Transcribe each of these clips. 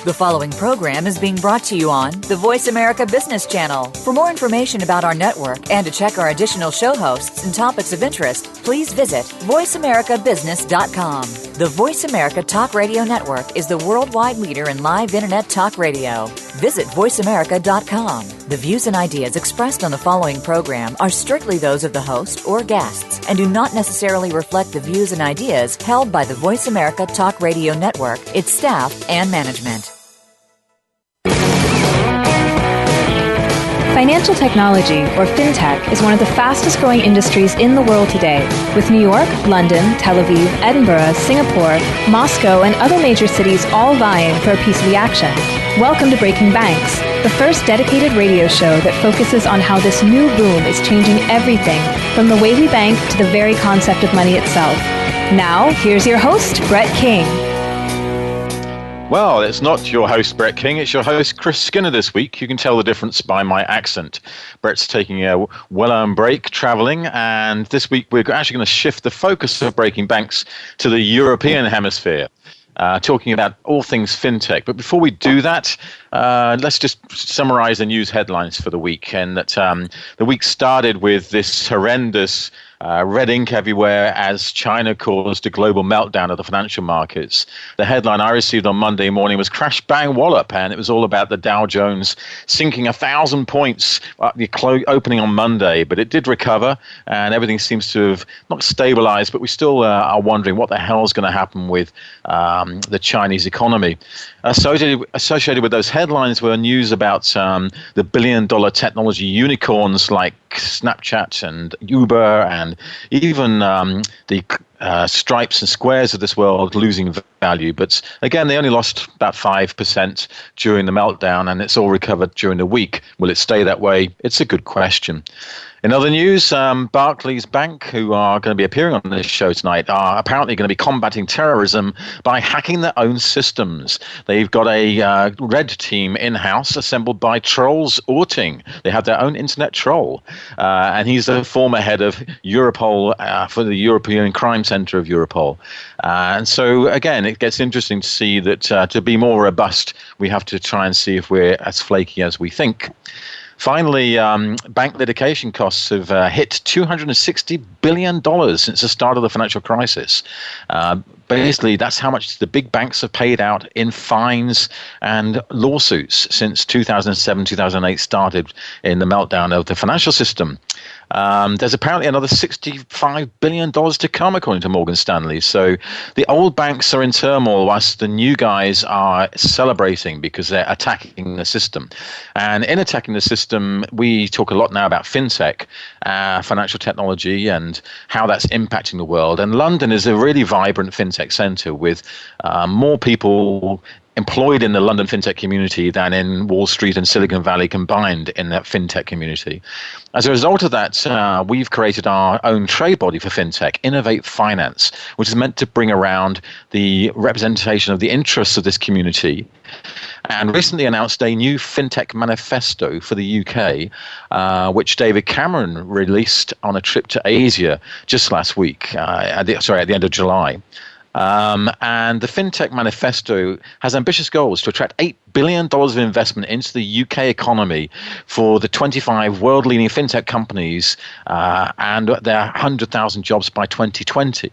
The following program is being brought to you on the Voice America Business Channel. For more information about our network and to check our additional show hosts and topics of interest, please visit voiceamericabusiness.com. The Voice America Talk Radio Network is the worldwide leader in live Internet talk radio. Visit voiceamerica.com. The views and ideas expressed on the following program are strictly those of the host or guests and do not necessarily reflect the views and ideas held by the Voice America Talk Radio Network, its staff, and management. Financial technology, or FinTech, is one of the fastest growing industries in the world today, with New York, London, Tel Aviv, Edinburgh, Singapore, Moscow, and other major cities all vying for a piece of the action. Welcome to Breaking Banks, the first dedicated radio show that focuses on how this new boom is changing everything, from the way we bank to the very concept of money itself. Now, here's your host, Brett King. Well, it's not your host, Brett King. It's your host, Chris Skinner this week. You can tell the difference by my accent. Brett's taking a well-earned break traveling, and this week we're actually going to shift the focus of Breaking Banks to the European hemisphere, talking about all things FinTech. But before we do that, let's just summarize the news headlines for the week. And that the week started with this horrendous red ink everywhere as China caused a global meltdown of the financial markets. The headline I received on Monday morning was Crash Bang Wallop, and it was all about the Dow Jones sinking 1,000 points at the opening on Monday, but it did recover, and everything seems to have not stabilized, but we still are wondering what the hell is going to happen with the Chinese economy. Associated with those headlines were news about the billion-dollar technology unicorns like Snapchat and Uber, and even the Stripes and Squares of this world losing value. But again, they only lost about 5% during the meltdown, and it's all recovered during the week. Will it stay that way? It's a good question. In other news, Barclays Bank, who are going to be appearing on this show tonight, are apparently going to be combating terrorism by hacking their own systems. They've got a red team in-house assembled by Trolls Orting. They have their own internet troll, and he's the former head of Europol for the European Crime Center of Europol. And so, again, it gets interesting to see that to be more robust, we have to try and see if we're as flaky as we think. Finally, bank litigation costs have hit $260 billion since the start of the financial crisis. Basically, that's how much the big banks have paid out in fines and lawsuits since 2007, 2008 started in the meltdown of the financial system. There's apparently another $65 billion to come, according to Morgan Stanley. So the old banks are in turmoil whilst the new guys are celebrating because they're attacking the system. And in attacking the system, we talk a lot now about FinTech, financial technology, and how that's impacting the world. And London is a really vibrant FinTech centre with more people employed in the London FinTech community than in Wall Street and Silicon Valley combined in that FinTech community. As a result of that, we've created our own trade body for FinTech, Innovate Finance, which is meant to bring around the representation of the interests of this community, and recently announced a new FinTech manifesto for the UK, which David Cameron released on a trip to Asia just last week, at the end of July. And the FinTech manifesto has ambitious goals to attract $8 billion of investment into the UK economy for the 25 world-leading FinTech companies and their 100,000 jobs by 2020.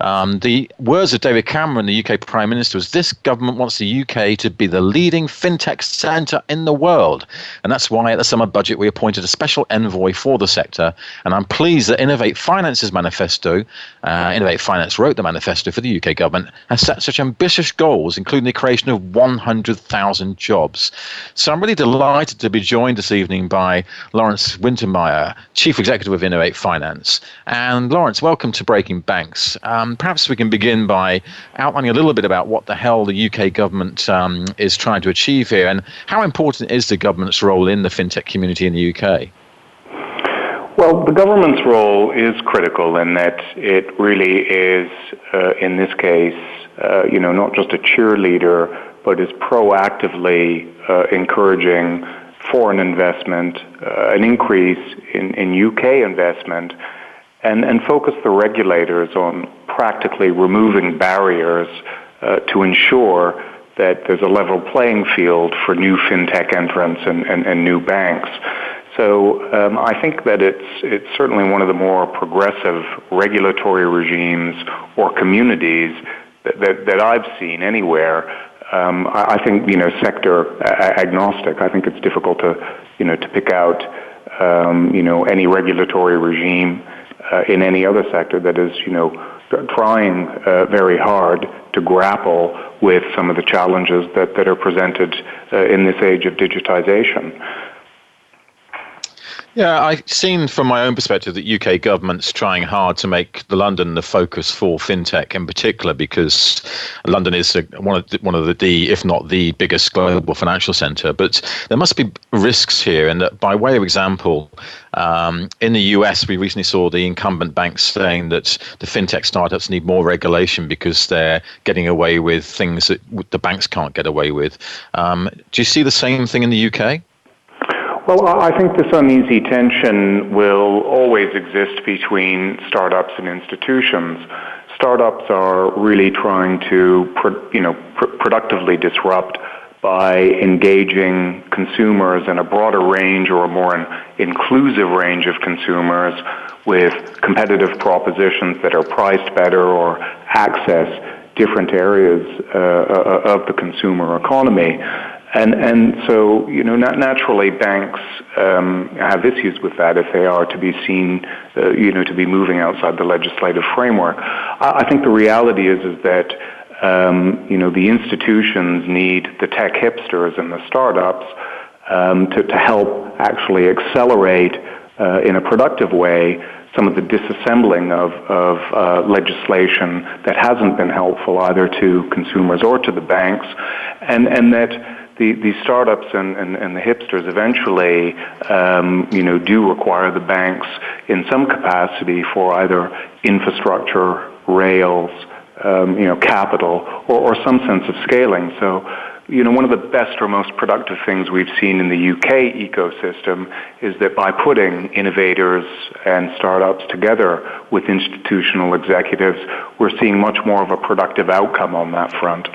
The words of David Cameron, the UK Prime Minister, was this government wants the UK to be the leading FinTech centre in the world. And that's why at the summer budget we appointed a special envoy for the sector. And I'm pleased that Innovate Finance's manifesto, Innovate Finance wrote the manifesto for the UK government, has set such ambitious goals, including the creation of 100,000 jobs. So I'm really delighted to be joined this evening by Lawrence Wintermeyer, Chief Executive of Innovate Finance. And Lawrence, welcome to Breaking Banks. Perhaps we can begin by outlining a little bit about what the hell the UK government is trying to achieve here, and how important is the government's role in the FinTech community in the UK? Well, the government's role is critical in that it really is, in this case, not just a cheerleader, but is proactively encouraging foreign investment, an increase in UK investment, and focus the regulators on practically removing barriers to ensure that there's a level playing field for new fintech entrants and new banks. So I think that it's certainly one of the more progressive regulatory regimes or communities that I've seen anywhere. I think, sector agnostic. I think it's difficult to pick out, any regulatory regime in any other sector that is, trying very hard to grapple with some of the challenges that are presented in this age of digitization. Yeah, I've seen from my own perspective that UK government's trying hard to make London the focus for fintech in particular, because London is one of the, if not the biggest global financial centre. But there must be risks here, and that by way of example, in the US, we recently saw the incumbent banks saying that the fintech startups need more regulation because they're getting away with things that the banks can't get away with. Do you see the same thing in the UK? Well, I think this uneasy tension will always exist between startups and institutions. Startups are really trying to, productively disrupt by engaging consumers in a broader range or a more inclusive range of consumers with competitive propositions that are priced better or access different areas of the consumer economy. And so, naturally banks have issues with that if they are to be seen, to be moving outside the legislative framework. I think the reality is that, the institutions need the tech hipsters and the startups to help actually accelerate in a productive way some of the disassembling of legislation that hasn't been helpful either to consumers or to the banks, and that the startups and the hipsters eventually, do require the banks in some capacity for either infrastructure, rails, capital, or some sense of scaling. So, one of the best or most productive things we've seen in the UK ecosystem is that by putting innovators and startups together with institutional executives, we're seeing much more of a productive outcome on that front.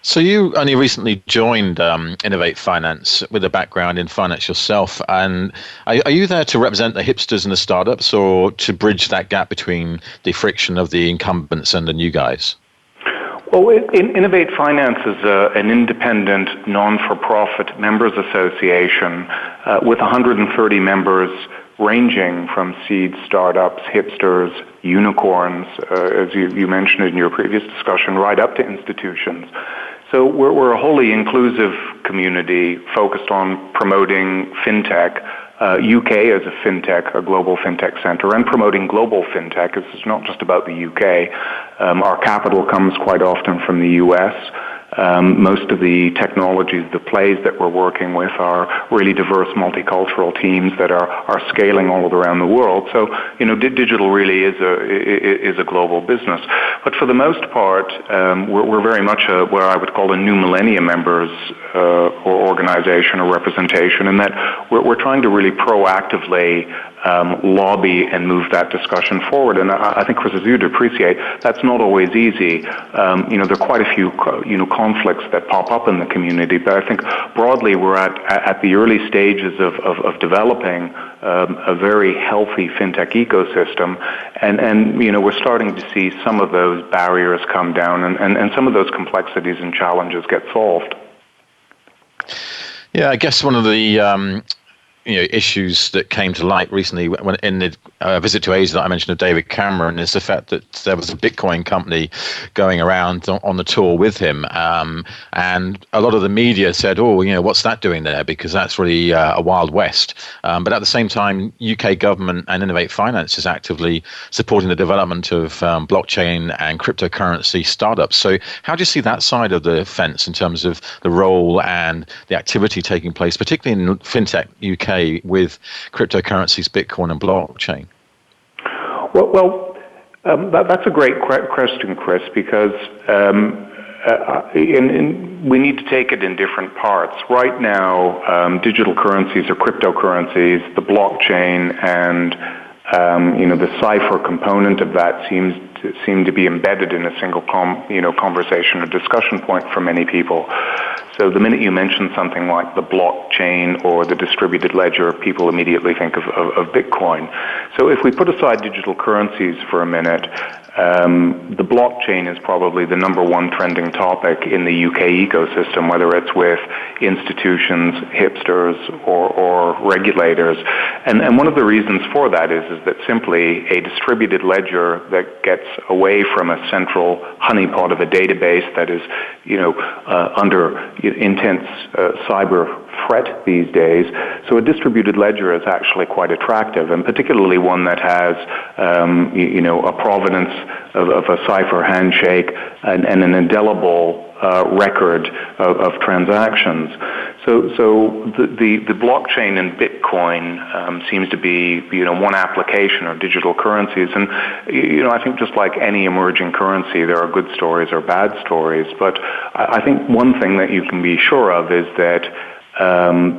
So you only recently joined Innovate Finance with a background in finance yourself, and are you there to represent the hipsters and the startups, or to bridge that gap between the friction of the incumbents and the new guys? Well, Innovate Finance is an independent, non-for-profit members association with 130 members ranging from seed startups, hipsters, unicorns, as you mentioned in your previous discussion, right up to institutions. So we're a wholly inclusive community focused on promoting fintech. UK as a fintech, a global fintech center, and promoting global fintech. This is not just about the UK. Our capital comes quite often from the US. Most of the technologies, the plays that we're working with are really diverse multicultural teams that are scaling all around the world. So, digital really is a global business. But for the most part, we're very much what I would call a new millennium members or organization or representation, in that we're trying to really proactively lobby and move that discussion forward. And I think, Chris, as you'd appreciate, that's not always easy. There are quite a few, conflicts that pop up in the community. But I think broadly we're at the early stages of developing a very healthy fintech ecosystem. And we're starting to see some of those barriers come down and some of those complexities and challenges get solved. Yeah, I guess one of the issues that came to light recently when in the visit to Asia that I mentioned of David Cameron is the fact that there was a Bitcoin company going around on the tour with him, and a lot of the media said, what's that doing there, because that's really a Wild West. But at the same time, UK government and Innovate Finance is actively supporting the development of blockchain and cryptocurrency startups. So how do you see that side of the fence in terms of the role and the activity taking place, particularly in FinTech UK, with cryptocurrencies, Bitcoin and blockchain? Well, that's a great question, Chris, because we need to take it in different parts. Right now, digital currencies or cryptocurrencies, the blockchain and The cipher component of that seem to be embedded in a single conversation or discussion point for many people. So the minute you mention something like the blockchain or the distributed ledger, people immediately think of Bitcoin. So if we put aside digital currencies for a minute, the blockchain is probably the number one trending topic in the UK ecosystem, whether it's with institutions, hipsters, or regulators. And one of the reasons for that is that simply a distributed ledger that gets away from a central honeypot of a database that is, under intense cyber threat these days. So a distributed ledger is actually quite attractive, and particularly one that has, a provenance of a cipher handshake and an indelible record of transactions. So the blockchain and Bitcoin seems to be, one application of digital currencies. And, I think just like any emerging currency, there are good stories or bad stories. But I think one thing that you can be sure of is that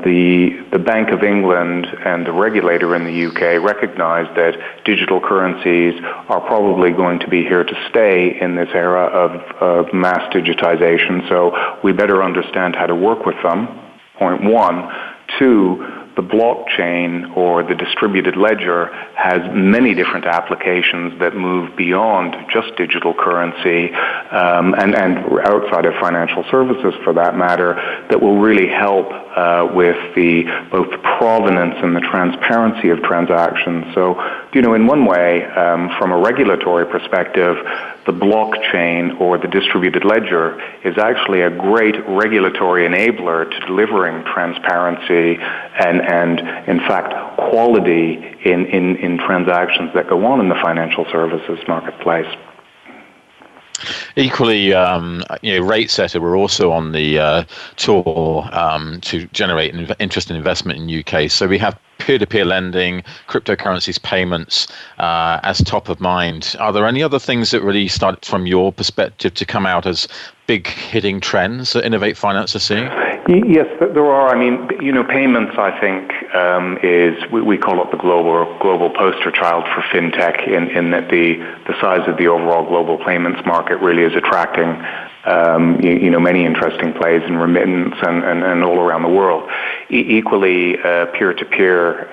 the Bank of England and the regulator in the UK recognize that digital currencies are probably going to be here to stay in this era of mass digitization. So we better understand how to work with them, point one. Two, the blockchain or the distributed ledger has many different applications that move beyond just digital currency and outside of financial services for that matter, that will really help with both the provenance and the transparency of transactions. So, in one way, from a regulatory perspective, the blockchain or the distributed ledger is actually a great regulatory enabler to delivering transparency and in fact, quality in transactions that go on in the financial services marketplace. Equally, RateSetter were also on the tour to generate interest in investment in UK. So we have peer-to-peer lending, cryptocurrencies, payments as top of mind. Are there any other things that really started from your perspective to come out as big hitting trends that Innovate Finance are seeing? Yes, there are. Payments, I think, we call it the global poster child for FinTech in that the size of the overall global payments market really is attracting many interesting plays in remittance and all around the world. Equally, peer-to-peer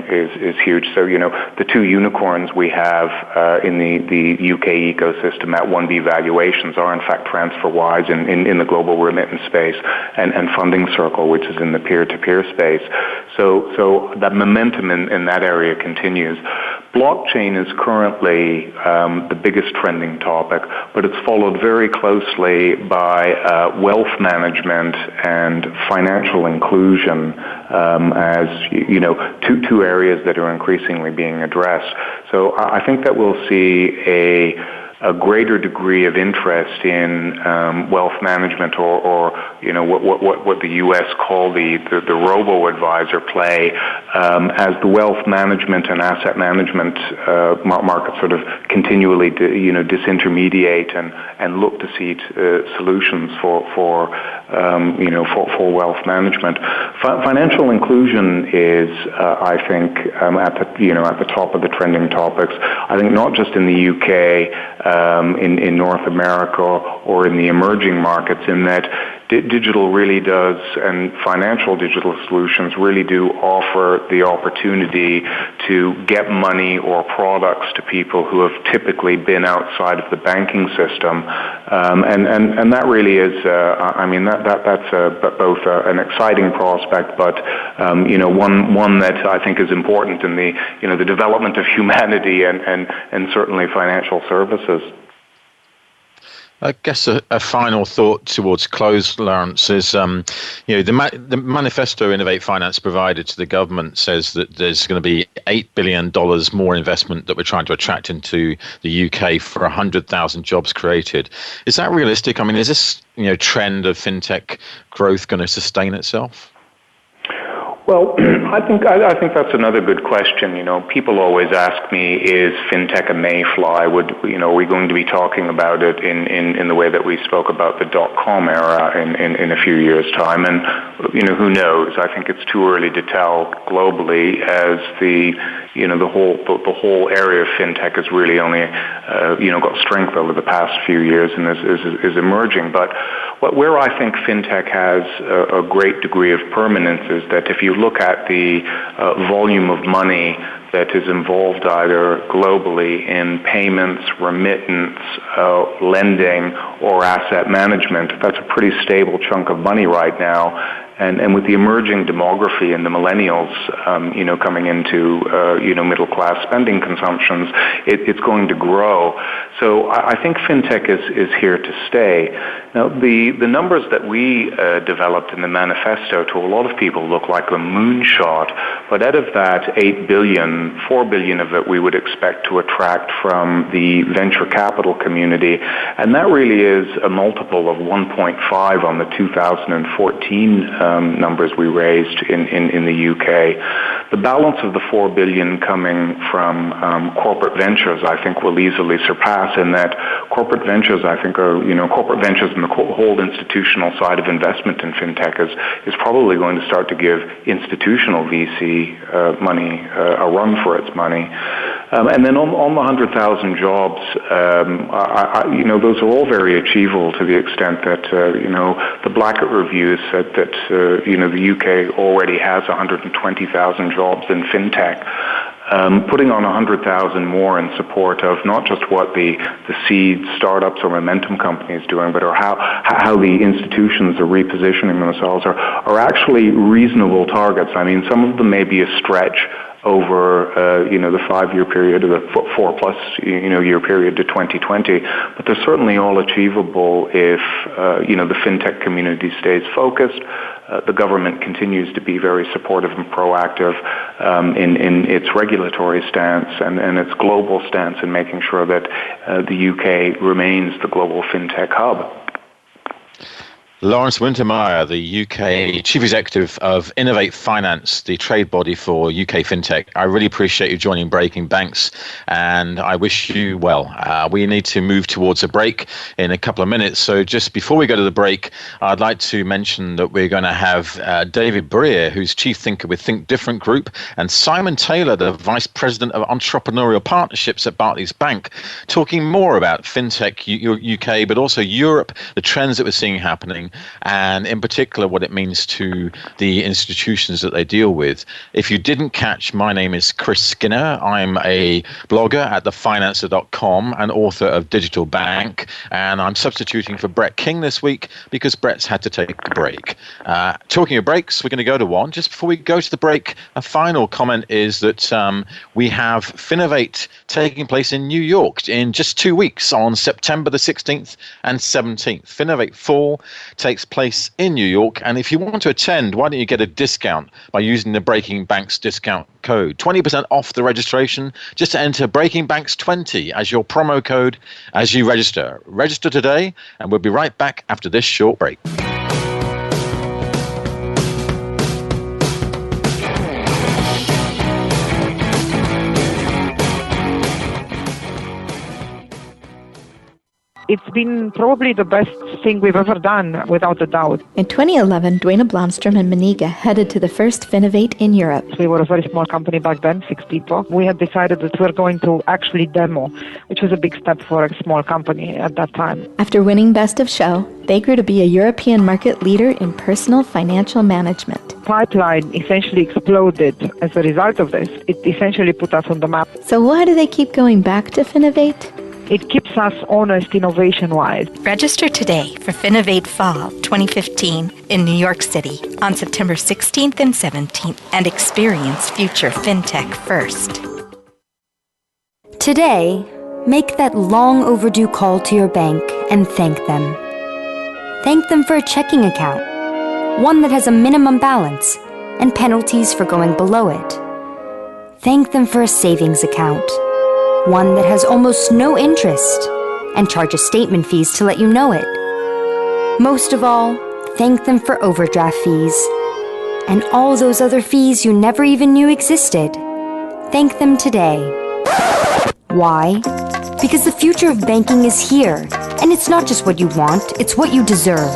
is huge. So, the two unicorns we have in the UK ecosystem at 1B valuations are in fact TransferWise in the global remittance space and Funding Circle, which is in the peer-to-peer space. So that momentum in that area continues. Blockchain is currently the biggest trending topic, but it's followed very closely by wealth management and financial inclusion as two areas that are increasingly being addressed. So I think that we'll see a greater degree of interest in wealth management or what the U.S. call the robo-advisor play as the wealth management and asset management markets sort of continually disintermediate and look to see solutions for wealth management. Financial inclusion is I think at the top of the trending topics. I think not just in the UK. In North America or in the emerging markets, in that digital really does, and financial digital solutions really do offer the opportunity to get money or products to people who have typically been outside of the banking system, and that really is, that's both an exciting prospect, but one that I think is important in the development of humanity and certainly financial services. I guess a final thought towards close, Lawrence, is the manifesto Innovate Finance provided to the government says that there's going to be $8 billion more investment that we're trying to attract into the UK for 100,000 jobs created. Is that realistic? Is this trend of fintech growth going to sustain itself? Well, I think that's another good question. People always ask me, is FinTech a mayfly? Are we going to be talking about it in the way that we spoke about the .com era in a few years' time? And who knows? I think it's too early to tell globally, as the whole area of FinTech has really only got strength over the past few years and is emerging. But where I think FinTech has a great degree of permanence is that if you look at the volume of money that is involved either globally in payments, remittance, lending, or asset management, that's a pretty stable chunk of money right now. And with the emerging demography and the millennials, coming into, middle class spending consumptions, it's going to grow. So I think FinTech is here to stay. Now, the numbers that we developed in the manifesto to a lot of people look like a moonshot, but out of that 8 billion, 4 billion of it we would expect to attract from the venture capital community, and that really is a multiple of 1.5 on the 2014 numbers we raised in the UK. The balance of the 4 billion coming from corporate ventures, I think, will easily surpass, in that corporate ventures, I think, are, corporate ventures and the whole institutional side of investment in FinTech is probably going to start to give institutional VC money a run for its money. And then on the 100,000 jobs, those are all very achievable to the extent that, the Blackett Review said that, the UK already has 120,000 jobs in FinTech. Putting on 100,000 more in support of not just what the seed startups or momentum companies doing, but how the institutions are repositioning themselves are actually reasonable targets. I mean, some of them may be a stretch over the 5-year period or the 4+ year period to 2020, but they're certainly all achievable if the FinTech community stays focused. The government continues to be very supportive and proactive in its regulatory stance and its global stance in making sure that the UK remains the global FinTech hub. Lawrence Wintermeyer, the UK Chief Executive of Innovate Finance, the trade body for UK FinTech. I really appreciate you joining Breaking Banks, and I wish you well. We need to move towards a break in a couple of minutes. So just before we go to the break, I'd like to mention that we're going to have David Brear, who's Chief Thinker with Think Different Group, and Simon Taylor, the Vice President of Entrepreneurial Partnerships at Barclays Bank, talking more about FinTech UK, but also Europe, the trends that we're seeing happening, and in particular what it means to the institutions that they deal with. If you didn't catch, my name is Chris Skinner. I'm a blogger at thefinancer.com and author of Digital Bank, and I'm substituting for Brett King this week because Brett's had to take a break. Talking of breaks, we're going to go to one. Just before we go to the break, a final comment is that we have Finovate taking place in New York in just 2 weeks on September the 16th and 17th. Finovate Fall takes place in New York, and if you want to attend, why don't you get a discount by using the Breaking Banks discount code? 20% off the registration. Just to enter Breaking Banks 20 as your promo code as you register. Register today, and we'll be right back after this short break. It's been probably the best thing we've ever done, without a doubt. In 2011, Dwayne Blomstrom and Maniga headed to the first Finovate in Europe. We were a very small company back then, 6 people. We had decided that we're going to actually demo, which was a big step for a small company at that time. After winning Best of Show, they grew to be a European market leader in personal financial management. Pipeline essentially exploded as a result of this. It essentially put us on the map. So why do they keep going back to Finovate? It keeps us honest innovation-wise. Register today for Finovate Fall 2015 in New York City on September 16th and 17th and experience future FinTech first. Today, make that long overdue call to your bank and thank them. Thank them for a checking account, one that has a minimum balance and penalties for going below it. Thank them for a savings account, one that has almost no interest and charges statement fees to let you know it. Most of all, thank them for overdraft fees. and all those other fees you never even knew existed. Thank them today. Why? Because the future of banking is here, and it's not just what you want, it's what you deserve.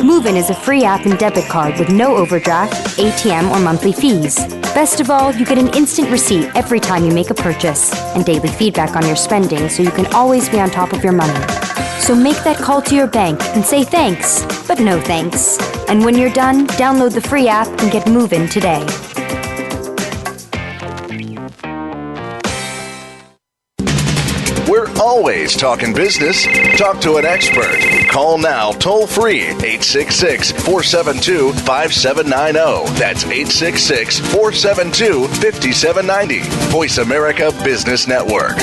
Move-In is a free app and debit card with no overdraft, ATM, or monthly fees. Best of all, you get an instant receipt every time you make a purchase, and daily feedback on your spending so you can always be on top of your money. So make that call to your bank and say thanks, but no thanks. And when you're done, download the free app and get Move-In today. We're always talking business. Talk to an expert. Call now toll free 866-472-5790. That's 866-472-5790. Voice America Business Network.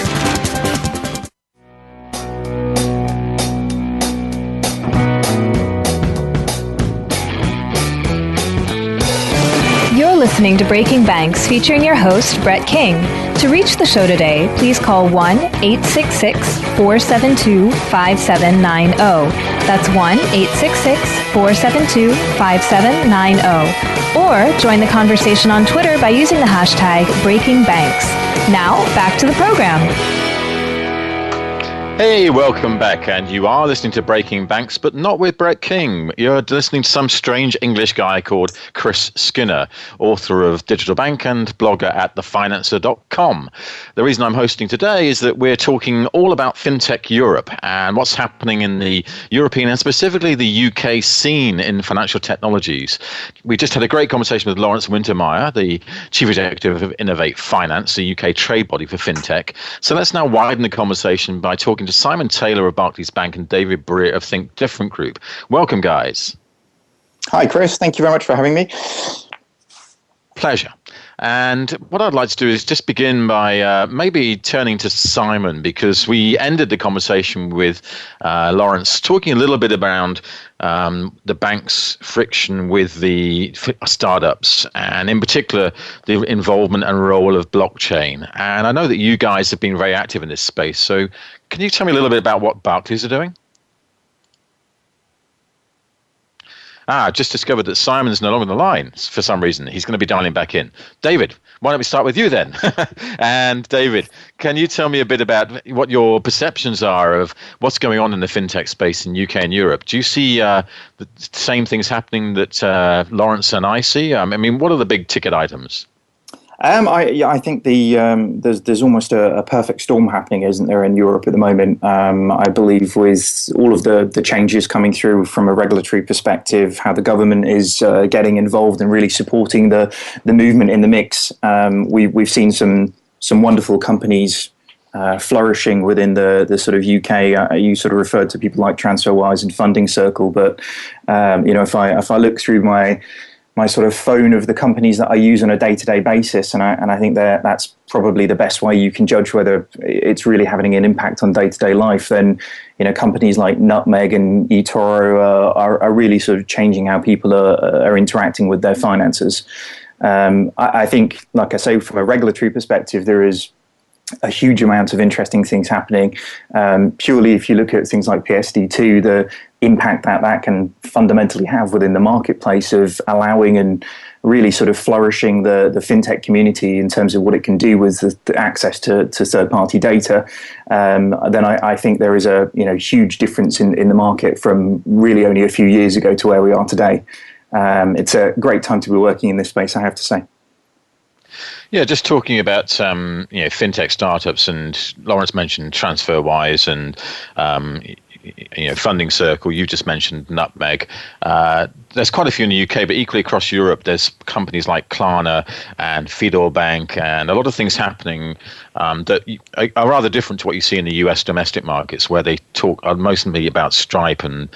You're listening to Breaking Banks featuring your host, Brett King. To reach the show today, please call 1-866-472-5790. That's 1-866-472-5790. Or join the conversation on Twitter by using the hashtag BreakingBanks. Now, back to the program. Hey, welcome back, and you are listening to Breaking Banks, but not with Brett King. You're listening to some strange English guy called Chris Skinner, author of Digital Bank and blogger at thefinancer.com. The reason I'm hosting today is that we're talking all about FinTech Europe and what's happening in the European and specifically the UK scene in financial technologies. We just had a great conversation with Lawrence Wintermeyer, the Chief Executive of Innovate Finance, the UK trade body for FinTech. So let's now widen the conversation by talking to Simon Taylor of Barclays Bank and David Brear of Think Different Group. Welcome, guys. Hi, Chris. Thank you very much for having me. Pleasure. And what I'd like to do is just begin by maybe turning to Simon, because we ended the conversation with Lawrence talking a little bit around the bank's friction with the startups, and in particular, the involvement and role of blockchain. And I know that you guys have been very active in this space. So can you tell me a little bit about what Barclays are doing? Just discovered that Simon's no longer on the line for some reason. He's going to be dialing back in. David, why don't we start with you then? And David, can you tell me a bit about what your perceptions are of what's going on in the fintech space in UK and Europe? Do you see the same things happening that Lawrence and I see? I mean, what are the big ticket items? I think there's almost a perfect storm happening, isn't there, in Europe at the moment? I believe with all of the changes coming through from a regulatory perspective, how the government is getting involved and really supporting the movement in the mix. We've seen some wonderful companies flourishing within the sort of UK. You sort of referred to people like TransferWise and Funding Circle, but if I look through my sort of phone of the companies that I use on a day-to-day basis, and I think that's probably the best way you can judge whether it's really having an impact on day-to-day life. Then, companies like Nutmeg and eToro are really sort of changing how people are interacting with their finances. I think, like I say, from a regulatory perspective, there is a huge amount of interesting things happening. Purely, if you look at things like PSD2, the impact that can fundamentally have within the marketplace of allowing and really sort of flourishing the fintech community in terms of what it can do with the access to third-party data, then I think there is a huge difference in the market from really only a few years ago to where we are today. It's a great time to be working in this space, I have to say. Yeah, just talking about fintech startups, and Lawrence mentioned TransferWise and Funding Circle. You just mentioned Nutmeg. There's quite a few in the UK, but equally across Europe, there's companies like Klarna and Fidor Bank, and a lot of things happening that are rather different to what you see in the US domestic markets, where they talk mostly about Stripe and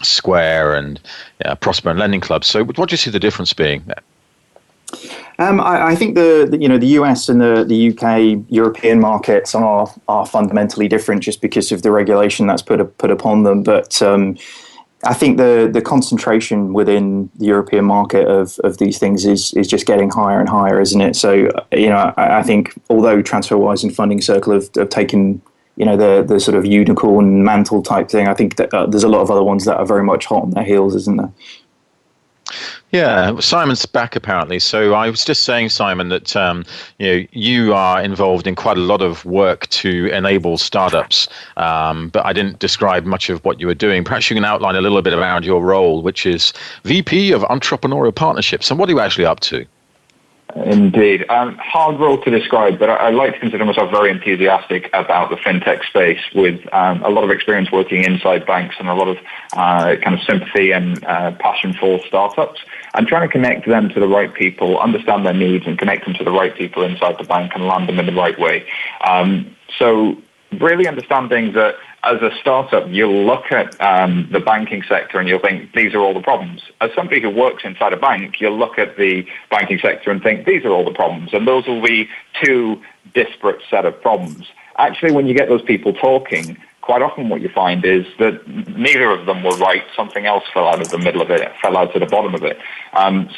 Square and Prosper and Lending Club. So, what do you see the difference being? I think the US and the UK European markets are fundamentally different just because of the regulation that's put upon them. But I think the concentration within the European market of these things is just getting higher and higher, isn't it? So I think although TransferWise and Funding Circle have taken the sort of unicorn mantle type thing, I think that there's a lot of other ones that are very much hot on their heels, isn't there? Yeah, Simon's back apparently. So I was just saying, Simon, that you are involved in quite a lot of work to enable startups, but I didn't describe much of what you were doing. Perhaps you can outline a little bit around your role, which is VP of Entrepreneurial Partnerships. And what are you actually up to? Indeed. Hard role to describe, but I like to consider myself very enthusiastic about the fintech space with a lot of experience working inside banks and a lot of kind of sympathy and passion for startups. I'm trying to connect them to the right people, understand their needs, and connect them to the right people inside the bank and land them in the right way. So really understanding that as a startup, you'll look at the banking sector and you'll think, these are all the problems. As somebody who works inside a bank, you'll look at the banking sector and think, these are all the problems. And those will be two disparate set of problems. Actually, when you get those people talking, quite often what you find is that neither of them were right. Something else fell out of the middle of it, fell out to the bottom of it.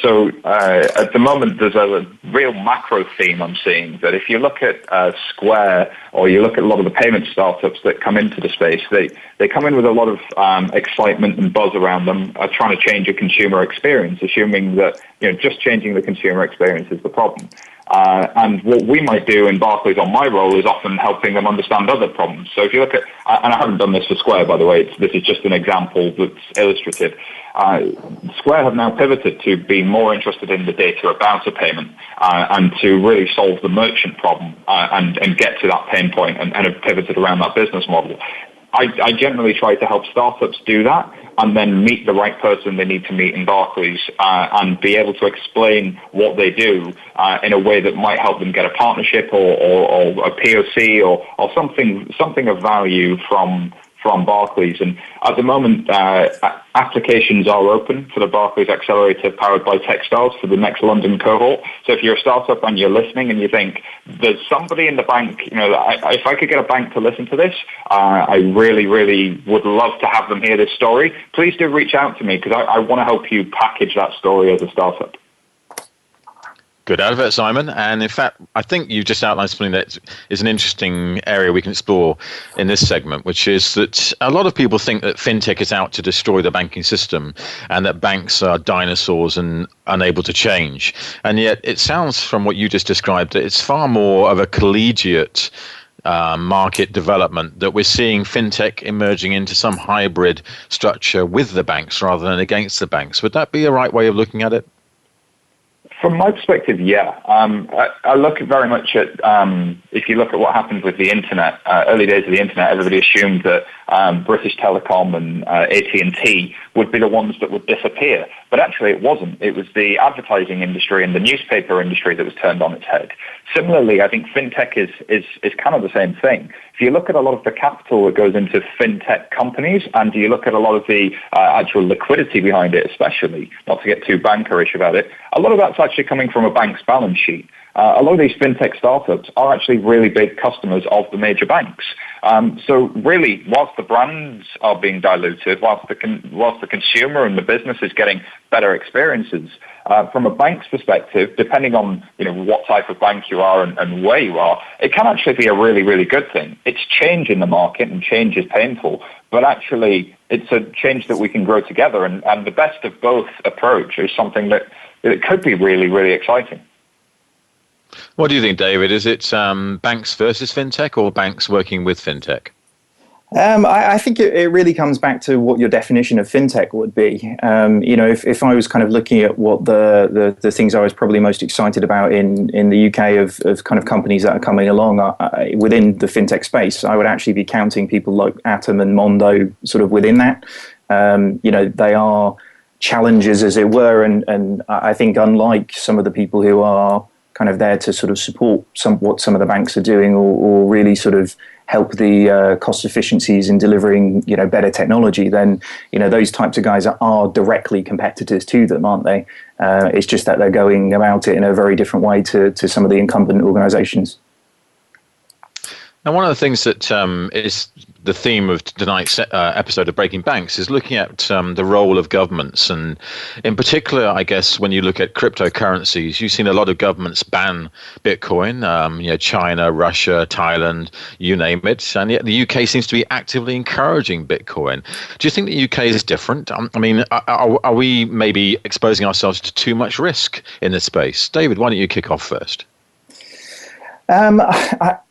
So at the moment, there's a real macro theme I'm seeing that if you look at Square or you look at a lot of the payment startups that come into the space, they come in with a lot of excitement and buzz around them, trying to change a consumer experience, assuming that just changing the consumer experience is the problem. And what we might do in Barclays on my role is often helping them understand other problems. So if you look at, and I haven't done this for Square, by the way, this is just an example that's illustrative. Square have now pivoted to be more interested in the data about a payment and to really solve the merchant problem and get to that pain point and have pivoted around that business model. I generally try to help startups do that and then meet the right person they need to meet in Barclays and be able to explain what they do in a way that might help them get a partnership or a POC or something of value from Barclays. And at the moment, applications are open for the Barclays Accelerator powered by Techstars for the next London cohort. So if you're a startup and you're listening and you think, there's somebody in the bank, if I could get a bank to listen to this, I really, really would love to have them hear this story. Please do reach out to me because I want to help you package that story as a startup. Good advert, Simon. And in fact, I think you've just outlined something that is an interesting area we can explore in this segment, which is that a lot of people think that fintech is out to destroy the banking system and that banks are dinosaurs and unable to change. And yet it sounds from what you just described that it's far more of a collegiate market development, that we're seeing fintech emerging into some hybrid structure with the banks rather than against the banks. Would that be a right way of looking at it? From my perspective, yeah. I look very much at, if you look at what happened with the internet, early days of the internet, everybody assumed that British Telecom and AT&T would be the ones that would disappear. But actually it wasn't. It was the advertising industry and the newspaper industry that was turned on its head. Similarly, I think fintech is kind of the same thing. If you look at a lot of the capital that goes into fintech companies and you look at a lot of the actual liquidity behind it, especially, not to get too bankerish about it, a lot of that's actually coming from a bank's balance sheet. A lot of these fintech startups are actually really big customers of the major banks. So really, whilst the brands are being diluted, whilst the consumer and the business is getting better experiences, from a bank's perspective, depending on what type of bank you are and where you are, it can actually be a really, really good thing. It's change in the market and change is painful, but actually it's a change that we can grow together. And the best of both approach is something that it could be really, really exciting. What do you think, David? Is it banks versus fintech or banks working with fintech? I think it really comes back to what your definition of fintech would be. If I was kind of looking at what the things I was probably most excited about in the UK of kind of companies that are coming along within the fintech space, I would actually be counting people like Atom and Mondo sort of within that. They are challengers, as it were, and I think unlike some of the people who are kind of there to sort of support what some of the banks are doing or really sort of help the cost efficiencies in delivering, better technology, then, those types of guys are directly competitors to them, aren't they? It's just that they're going about it in a very different way to some of the incumbent organizations. And one of the things that is the theme of tonight's episode of Breaking Banks is looking at the role of governments. And in particular, I guess, when you look at cryptocurrencies, you've seen a lot of governments ban Bitcoin, China, Russia, Thailand, you name it. And yet the UK seems to be actively encouraging Bitcoin. Do you think the UK is different? I mean, are we maybe exposing ourselves to too much risk in this space? David, why don't you kick off first?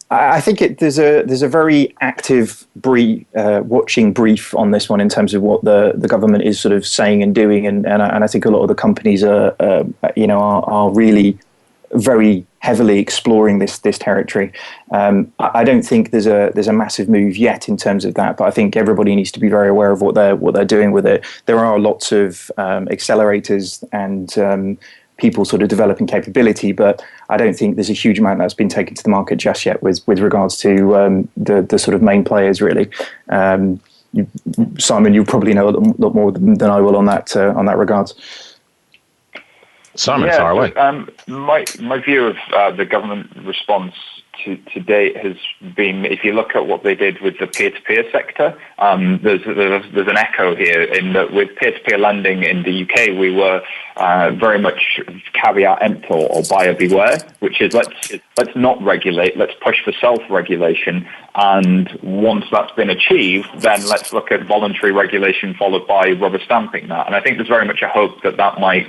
I think there's a very active watching brief on this one in terms of what the government is sort of saying and doing, and I think a lot of the companies are really very heavily exploring this territory. I don't think there's a massive move yet in terms of that, but I think everybody needs to be very aware of what they're doing with it. There are lots of accelerators and people sort of developing capability, but I don't think there's a huge amount that's been taken to the market just yet with regards to the sort of main players, really. Simon, you probably know a lot more than I will on that regards. Simon, far away. My view of the government response to date has been, if you look at what they did with the peer-to-peer sector, there's an echo here in that with peer-to-peer lending in the UK, we were very much caveat emptor or buyer beware, which is let's not regulate, let's push for self-regulation, and once that's been achieved, then let's look at voluntary regulation followed by rubber stamping that. And I think there's very much a hope that might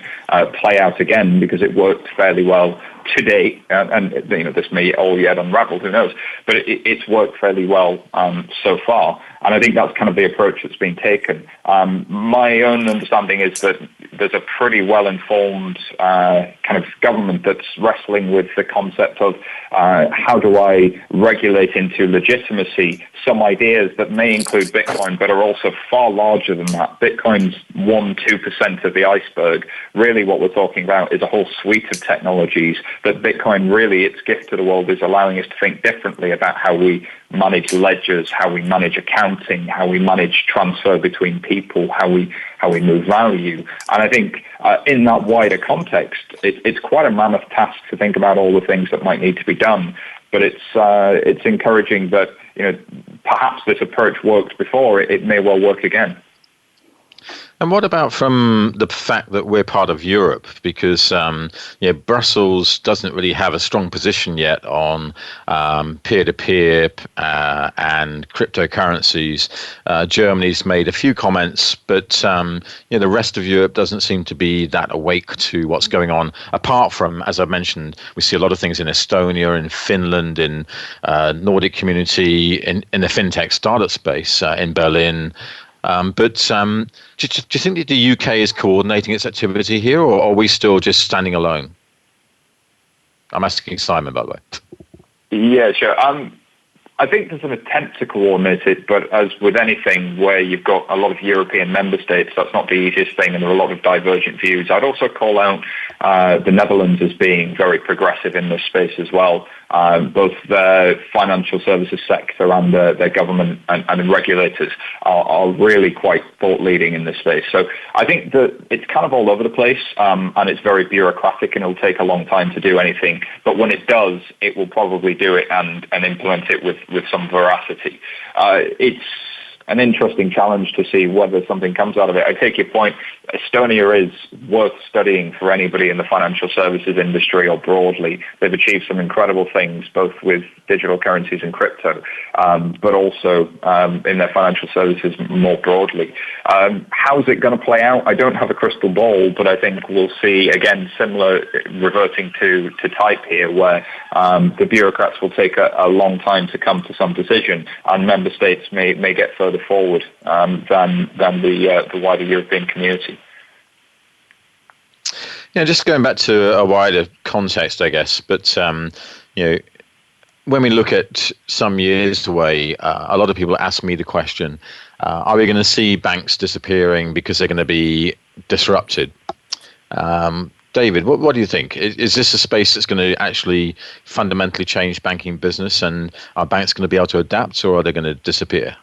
play out again, because it worked fairly well to date, and this may all yet unravel, who knows, but it's worked fairly well so far, and I think that's kind of the approach that's been taken. My own understanding is that there's a pretty well-informed kind of government that's wrestling with the concept of how do I regulate into legitimacy some ideas that may include Bitcoin, but are also far larger than that. Bitcoin's 1-2% of the iceberg. Really what we're talking about is a whole suite of technologies that Bitcoin really, its gift to the world, is allowing us to think differently about how we manage ledgers, how we manage accounting, how we manage transfer between people, how we move value. And I think in that wider context, it's quite a mammoth task to think about all the things that might need to be done. But it's encouraging that perhaps this approach worked before. It may well work again. And what about from the fact that we're part of Europe? Because Brussels doesn't really have a strong position yet on peer-to-peer and cryptocurrencies. Germany's made a few comments, but the rest of Europe doesn't seem to be that awake to what's going on. Apart from, as I mentioned, we see a lot of things in Estonia, in Finland, in Nordic community, in the FinTech startup space, in Berlin. But do you think that the UK is coordinating its activity here, or are we still just standing alone? I'm asking Simon, by the way. Yeah, sure. I think there's an attempt to coordinate it, but as with anything where you've got a lot of European member states, that's not the easiest thing, and there are a lot of divergent views. I'd also call out the Netherlands as being very progressive in this space as well. Both the financial services sector and their government and regulators are really quite thought-leading in this space. So I think that it's kind of all over the place, and it's very bureaucratic, and it'll take a long time to do anything. But when it does, it will probably do it and implement it with some veracity. It's an interesting challenge to see whether something comes out of it. I take your point. Estonia is worth studying for anybody in the financial services industry or broadly. They've achieved some incredible things, both with digital currencies and crypto, but also in their financial services more broadly. How's it going to play out? I don't have a crystal ball, but I think we'll see, again, similar reverting to type here, where the bureaucrats will take a long time to come to some decision, and member states may get further forward than the wider European community. Just going back to a wider context, I guess, but when we look at some years away, a lot of people ask me the question, are we going to see banks disappearing because they're going to be disrupted? David, what do you think? Is this a space that's going to actually fundamentally change banking business, and are banks going to be able to adapt, or are they going to disappear?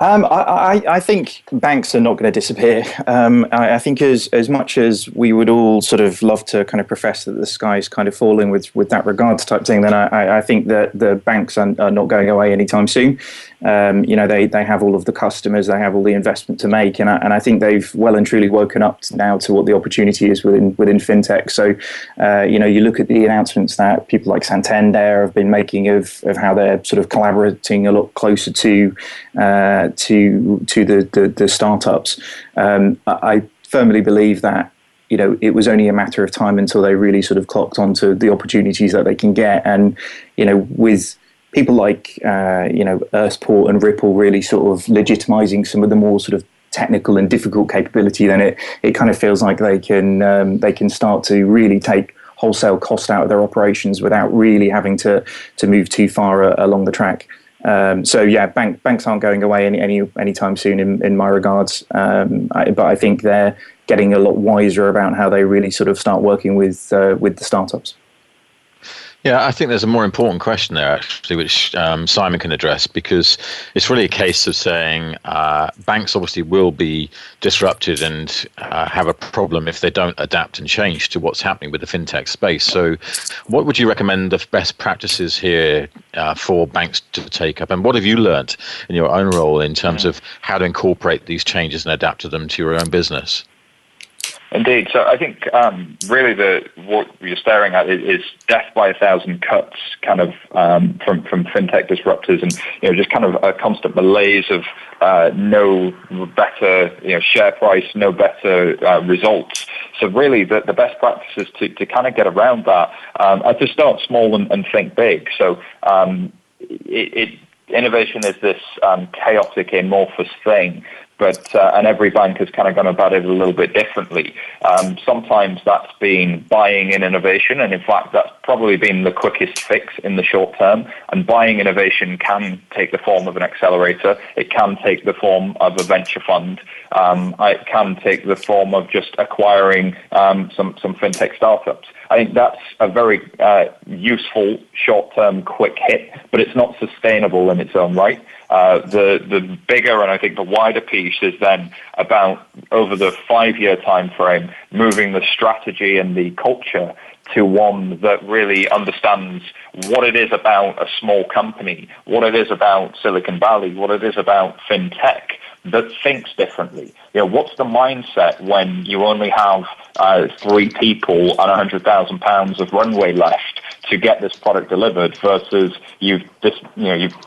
I think banks are not going to disappear. I think as much as we would all sort of love to kind of profess that the sky's kind of falling with that regards type thing, then I think that the banks are not going away anytime soon. They have all of the customers, they have all the investment to make, and I think they've well and truly woken up now to what the opportunity is within FinTech. So, you look at the announcements that people like Santander have been making of how they're sort of collaborating a lot closer to the startups. I firmly believe that it was only a matter of time until they really sort of clocked onto the opportunities that they can get, and with people like Earthport and Ripple really sort of legitimizing some of the more sort of technical and difficult capability, then it kind of feels like they can start to really take wholesale cost out of their operations without really having to move too far along the track. Banks aren't going away anytime soon in my regards. But I think they're getting a lot wiser about how they really sort of start working with the startups. Yeah, I think there's a more important question there, actually, which Simon can address, because it's really a case of saying banks obviously will be disrupted and have a problem if they don't adapt and change to what's happening with the fintech space. So what would you recommend the best practices here for banks to take up? And what have you learned in your own role in terms of how to incorporate these changes and adapt to them to your own business? Indeed. So I think really what you're staring at is death by a thousand cuts, kind of from fintech disruptors, and just kind of a constant malaise of no better share price, no better results. So really, the best practice is to kind of get around that, to start small and think big. So innovation is this chaotic, amorphous thing. But and every bank has kind of gone about it a little bit differently. Sometimes that's been buying in innovation, and in fact, that's probably been the quickest fix in the short term. And buying innovation can take the form of an accelerator. It can take the form of a venture fund. It can take the form of just acquiring some fintech startups. I think that's a very useful short-term quick hit, but it's not sustainable in its own right. The bigger and I think the wider piece is then about, over the 5-year time frame, moving the strategy and the culture to one that really understands what it is about a small company, what it is about Silicon Valley, what it is about fintech that thinks differently. What's the mindset when you only have 3 people and £100,000 of runway left to get this product delivered, versus you've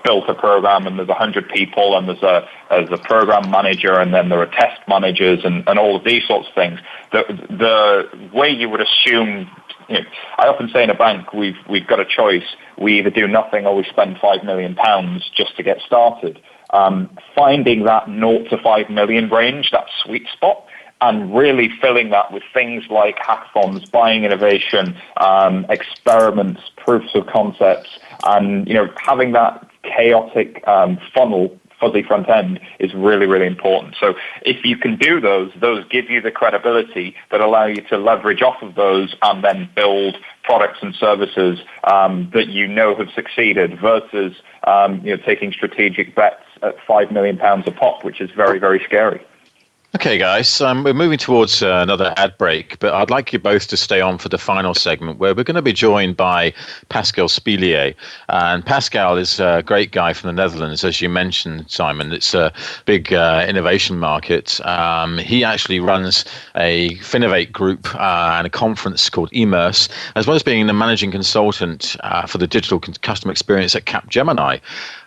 built a program and there's 100 people and there's a program manager and then there are test managers and all of these sorts of things. The way you would assume. I often say in a bank, we've got a choice. We either do nothing or we spend £5 million just to get started. Finding that 0 to 5 million range, that sweet spot, and really filling that with things like hackathons, buying innovation, experiments, proofs of concepts, and having that chaotic funnel, fuzzy front end, is really, really important. So if you can do those give you the credibility that allow you to leverage off of those and then build products and services that have succeeded, versus taking strategic bets at £5 million a pop, which is very, very scary. Okay, guys, we're moving towards another ad break, but I'd like you both to stay on for the final segment, where we're going to be joined by Pascal Spelier. And Pascal is a great guy from the Netherlands, as you mentioned, Simon. It's a big innovation market. He actually runs a FinTech group and a conference called Immerse, as well as being the managing consultant for the digital customer experience at Capgemini.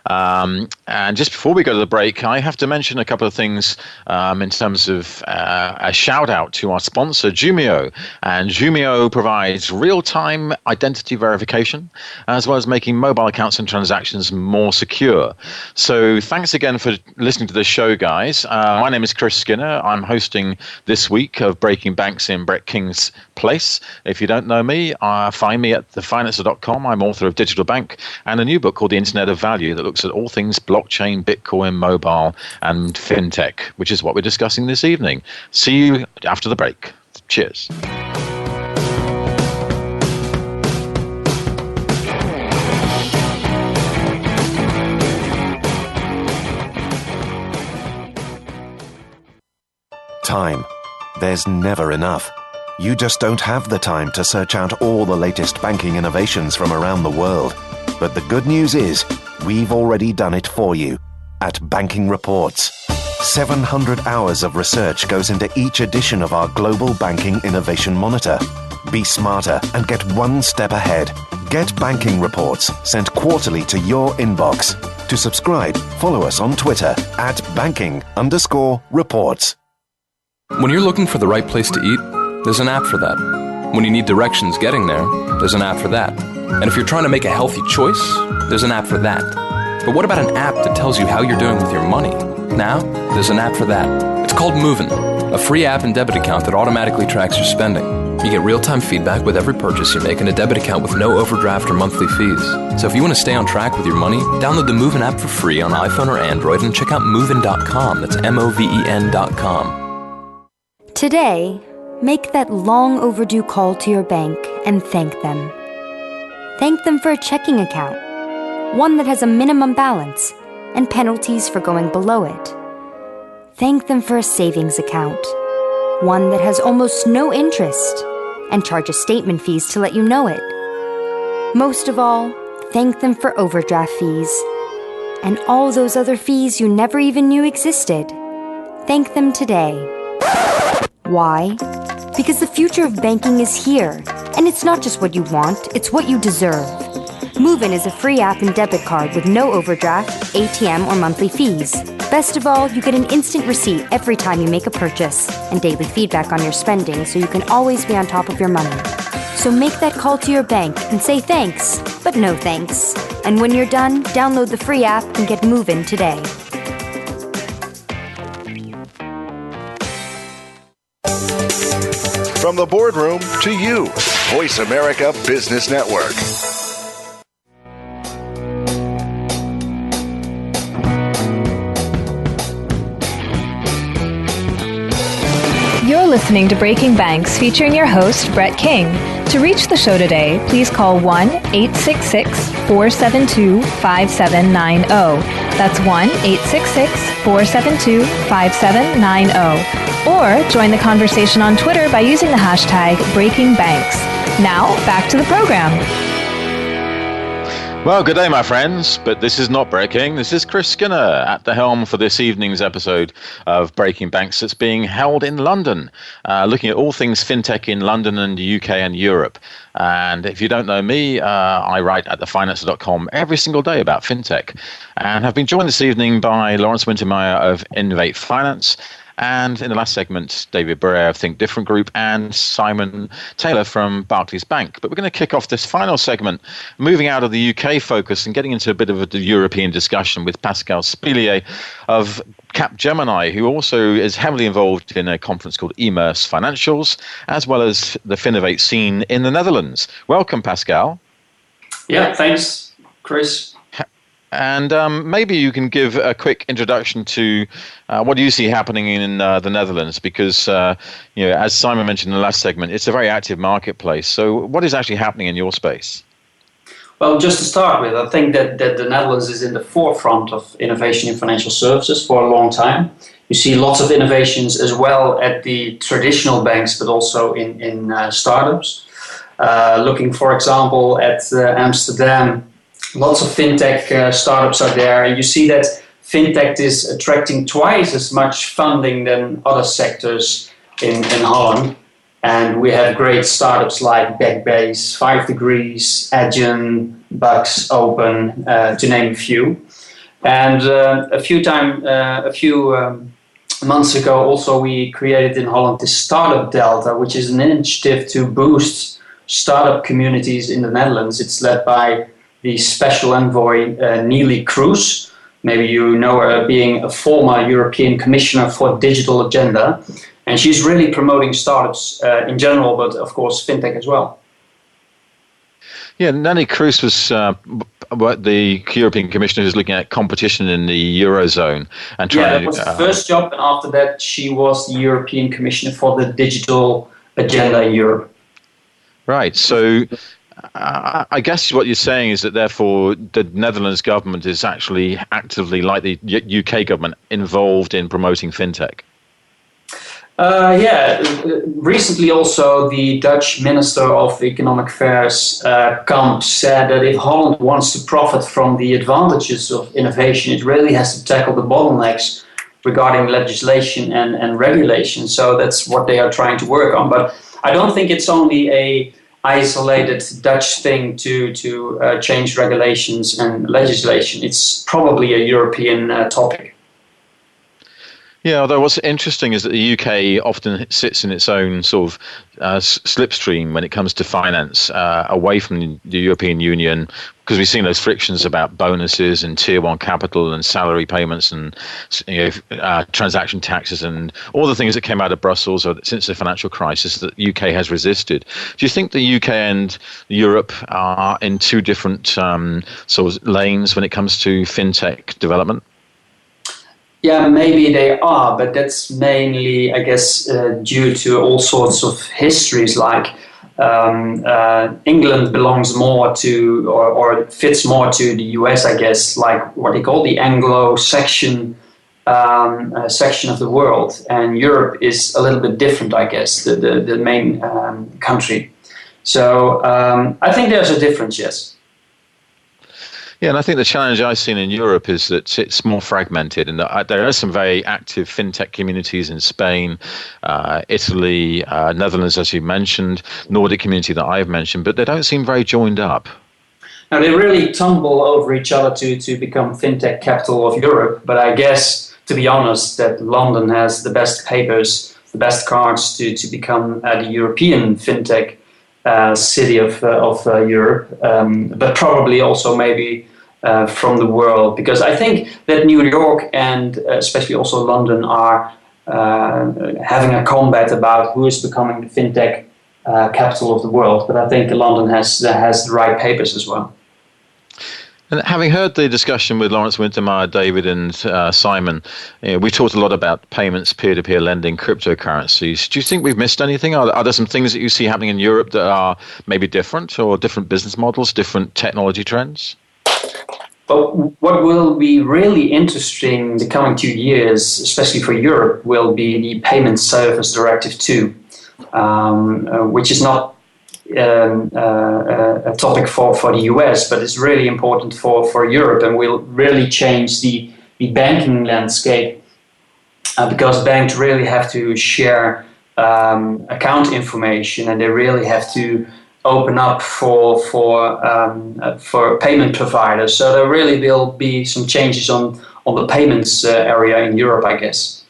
And just before we go to the break, I have to mention a couple of things in terms of a shout out to our sponsor, Jumio. And Jumio provides real-time identity verification, as well as making mobile accounts and transactions more secure. So thanks again for listening to the show, guys. My name is Chris Skinner. I'm hosting this week of Breaking Banks in Brett King's place. If you don't know me, find me at thefinancer.com. I'm author of Digital Bank and a new book called The Internet of Value that looks at all things blockchain, Bitcoin, mobile, and fintech, which is what we're discussing this evening. See you after the break. Cheers. Time. There's never enough. You just don't have the time to search out all the latest banking innovations from around the world. But the good news is, we've already done it for you at Banking Reports. 700 hours of research goes into each edition of our Global Banking Innovation Monitor. Be smarter and get one step ahead. Get Banking Reports sent quarterly to your inbox. To subscribe, follow us on Twitter at banking_reports. When you're looking for the right place to eat, there's an app for that. When you need directions getting there, there's an app for that. And if you're trying to make a healthy choice, there's an app for that. But what about an app that tells you how you're doing with your money? Now, there's an app for that. It's called Movin', a free app and debit account that automatically tracks your spending. You get real-time feedback with every purchase you make and a debit account with no overdraft or monthly fees. So if you want to stay on track with your money, download the Movin' app for free on iPhone or Android and check out movin.com. That's MOVEN.com. Today, make that long overdue call to your bank and thank them. Thank them for a checking account, one that has a minimum balance and penalties for going below it. Thank them for a savings account, one that has almost no interest and charges statement fees to let you know it. Most of all, thank them for overdraft fees and all those other fees you never even knew existed. Thank them today. Why? Because the future of banking is here, and it's not just what you want, it's what you deserve. Movin' is a free app and debit card with no overdraft, ATM, or monthly fees. Best of all, you get an instant receipt every time you make a purchase and daily feedback on your spending so you can always be on top of your money. So make that call to your bank and say thanks, but no thanks. And when you're done, download the free app and get Movin' today. From the boardroom to you, Voice America Business Network. You're listening to Breaking Banks, featuring your host, Brett King. To reach the show today, please call 1-866-472-5790. That's 1-866-472-5790. Or join the conversation on Twitter by using the hashtag BreakingBanks. Now, back to the program. Well, good day, my friends, but this is not Breaking. This is Chris Skinner at the helm for this evening's episode of Breaking Banks that's being held in London, looking at all things FinTech in London and the UK and Europe. And if you don't know me, I write at thefinancer.com every single day about FinTech, and have been joined this evening by Lawrence Wintermeyer of Innovate Finance, and in the last segment, David Brear of Think Different Group and Simon Taylor from Barclays Bank. But we're going to kick off this final segment, moving out of the UK focus and getting into a bit of a European discussion with Pascal Spelier of Capgemini, who also is heavily involved in a conference called Immerse Financials, as well as the Finovate scene in the Netherlands. Welcome, Pascal. Yeah, thanks, Chris. And maybe you can give a quick introduction to what you see happening in the Netherlands, because, as Simon mentioned in the last segment, it's a very active marketplace. So what is actually happening in your space? Well, just to start with, I think that the Netherlands is in the forefront of innovation in financial services for a long time. You see lots of innovations as well at the traditional banks, but also in startups. Looking, for example, at Amsterdam, lots of FinTech startups are there, and you see that FinTech is attracting twice as much funding than other sectors in Holland. And we have great startups like Backbase, 5 Degrees, Adyen, Bucks, Open, to name a few. And a few months ago, also we created in Holland the Startup Delta, which is an initiative to boost startup communities in the Netherlands. It's led by the special envoy, Neelie Kroes. Maybe you know her being a former European Commissioner for Digital Agenda. And she's really promoting startups in general, but of course, FinTech as well. Yeah, Neelie Kroes was the European Commissioner who's looking at competition in the Eurozone. And that was the first job. And after that, she was the European Commissioner for the Digital Agenda in Europe. Right. So I guess what you're saying is that therefore the Netherlands government is actually actively, like the UK government, involved in promoting FinTech. Recently also the Dutch Minister of Economic Affairs, Kamp, said that if Holland wants to profit from the advantages of innovation, it really has to tackle the bottlenecks regarding legislation and regulation. So that's what they are trying to work on. But I don't think it's only a isolated Dutch thing to change regulations and legislation. It's probably a European topic. Yeah, although what's interesting is that the UK often sits in its own sort of slipstream when it comes to finance, away from the European Union, because we've seen those frictions about bonuses and tier one capital and salary payments and transaction taxes and all the things that came out of Brussels since the financial crisis that the UK has resisted. Do you think the UK and Europe are in two different sort of lanes when it comes to fintech development? Yeah, maybe they are, but that's mainly, I guess, due to all sorts of histories. Like England belongs more to, or fits more to the US, I guess, like what they call the Anglo-Saxon section of the world, and Europe is a little bit different, I guess, the main country. So I think there's a difference, yes. Yeah, and I think the challenge I've seen in Europe is that it's more fragmented, and that there are some very active fintech communities in Spain, Italy, Netherlands, as you mentioned, Nordic community that I've mentioned, but they don't seem very joined up. Now, they really tumble over each other to become fintech capital of Europe, but I guess, to be honest, that London has the best papers, the best cards to become the European fintech city of Europe, but probably also maybe from the world, because I think that New York and especially also London are having a combat about who is becoming the fintech capital of the world. But I think London has the right papers as well. And having heard the discussion with Lawrence Wintermeyer, David, and Simon, we talked a lot about payments, peer-to-peer lending, cryptocurrencies. Do you think we've missed anything? Are there some things that you see happening in Europe that are maybe different, or different business models, different technology trends? But what will be really interesting in the coming 2 years, especially for Europe, will be the Payment Service Directive 2, which is not a topic for the US, but it's really important for Europe, and will really change the banking landscape because banks really have to share account information, and they really have to open up for payment providers. So there really will be some changes on the payments area in Europe, I guess.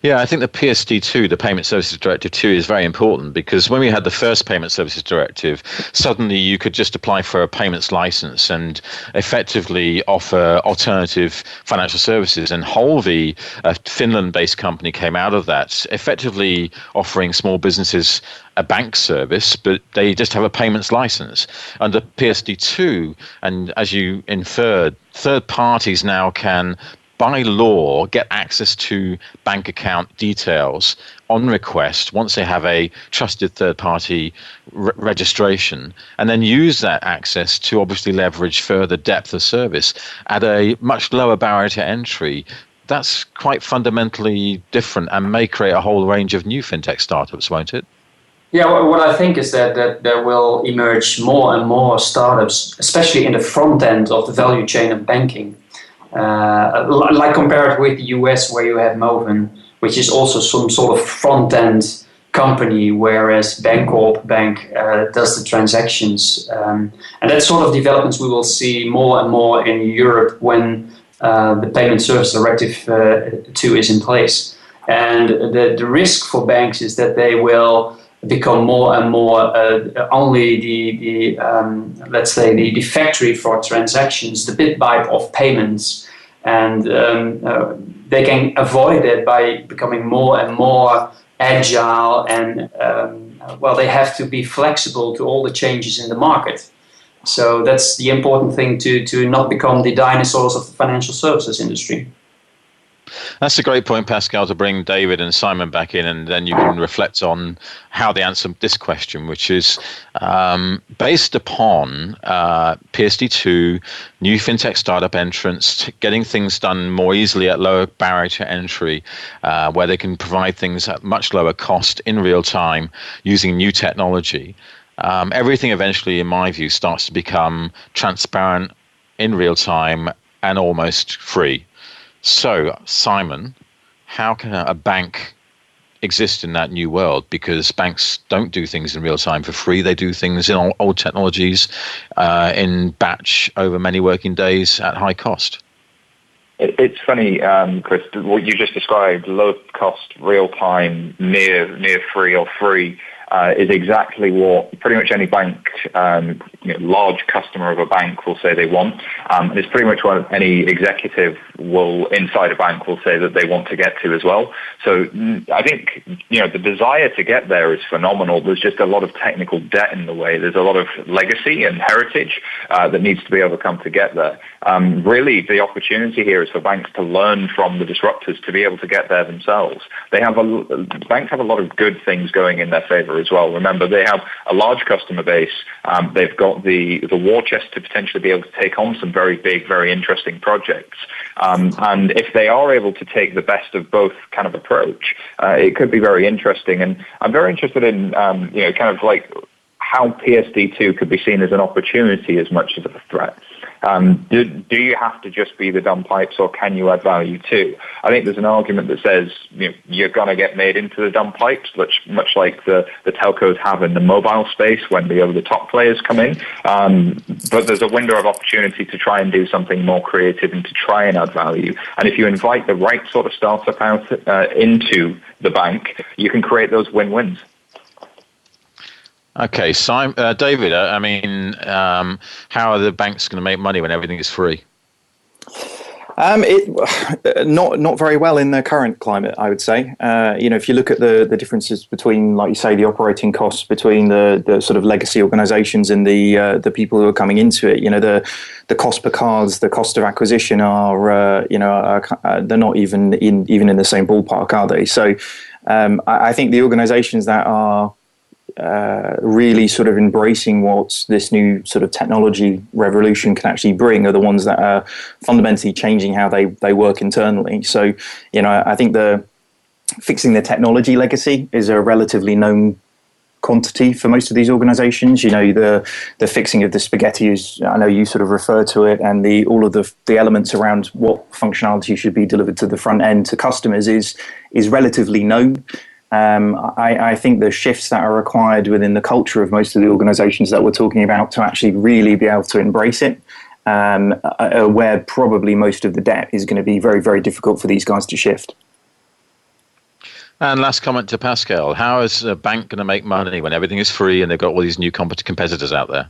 Yeah, I think the PSD2, the Payment Services Directive 2, is very important, because when we had the first Payment Services Directive, suddenly you could just apply for a payments license and effectively offer alternative financial services. And Holvi, a Finland-based company, came out of that, effectively offering small businesses a bank service, but they just have a payments license. Under PSD2, and as you inferred, third parties now can, by law, get access to bank account details on request once they have a trusted third-party registration, and then use that access to obviously leverage further depth of service at a much lower barrier to entry. That's quite fundamentally different and may create a whole range of new fintech startups, won't it? Yeah, what I think is that there will emerge more and more startups, especially in the front end of the value chain of banking. Like compared with the US, where you have Moven, which is also some sort of front-end company, whereas Bancorp Bank does the transactions. And that sort of developments we will see more and more in Europe when the Payment Service Directive 2 is in place. And the risk for banks is that they will become more and more only let's say the factory for transactions, the BitByte of payments, and they can avoid it by becoming more and more agile, and they have to be flexible to all the changes in the market. So that's the important thing, to not become the dinosaurs of the financial services industry. That's a great point, Pascal, to bring David and Simon back in, and then you can reflect on how they answer this question, which is based upon PSD2, new fintech startup entrants, getting things done more easily at lower barrier to entry, where they can provide things at much lower cost in real time using new technology. Everything eventually, in my view, starts to become transparent in real time and almost free. So, Simon, how can a bank exist in that new world? Because banks don't do things in real time for free. They do things in old technologies in batch over many working days at high cost. It's funny, Chris, what you just described, low cost, real time, near free or free, is exactly what pretty much any bank, large customer of a bank will say they want. And it's pretty much what any executive will, inside a bank, will say that they want to get to as well. So I think, the desire to get there is phenomenal. There's just a lot of technical debt in the way. There's a lot of legacy and heritage that needs to be overcome to get there. Really, the opportunity here is for banks to learn from the disruptors to be able to get there themselves. Banks have a lot of good things going in their favor as well. Remember, they have a large customer base. They've got the war chest to potentially be able to take on some very big, very interesting projects. And if they are able to take the best of both kind of approach, it could be very interesting. And I'm very interested in, kind of like how PSD2 could be seen as an opportunity as much as a threat. Do you have to just be the dumb pipes, or can you add value too? I think there's an argument that says you're going to get made into the dumb pipes, much like the telcos have in the mobile space when the over-the-top players come in. But there's a window of opportunity to try and do something more creative and to try and add value. And if you invite the right sort of startup out into the bank, you can create those win-wins. Okay, David, how are the banks going to make money when everything is free? Not very well in the current climate, I would say. If you look at the differences between, like you say, the operating costs between the sort of legacy organisations and the people who are coming into it, the cost per cards, the cost of acquisition are they're not even in the same ballpark, are they? So I think the organisations that are really sort of embracing what this new sort of technology revolution can actually bring are the ones that are fundamentally changing how they work internally. So, I think fixing the technology legacy is a relatively known quantity for most of these organizations. The fixing of the spaghetti is, I know you sort of refer to it, and all of the elements around what functionality should be delivered to the front end to customers is relatively known. I think the shifts that are required within the culture of most of the organizations that we're talking about to actually really be able to embrace it, where probably most of the debt is going to be very, very difficult for these guys to shift. And last comment to Pascal. How is a bank going to make money when everything is free and they've got all these new competitors out there?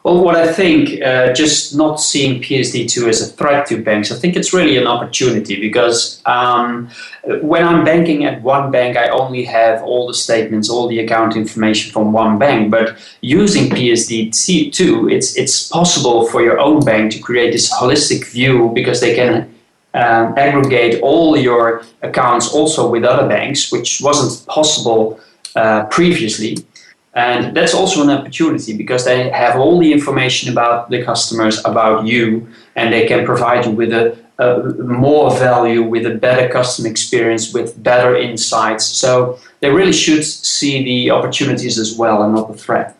Well, what I think, just not seeing PSD2 as a threat to banks, I think it's really an opportunity because when I'm banking at one bank, I only have all the statements, all the account information from one bank. But using PSD2, it's possible for your own bank to create this holistic view because they can aggregate all your accounts also with other banks, which wasn't possible previously. And that's also an opportunity because they have all the information about the customers, about you, and they can provide you with a more value, with a better customer experience, with better insights. So they really should see the opportunities as well and not the threat.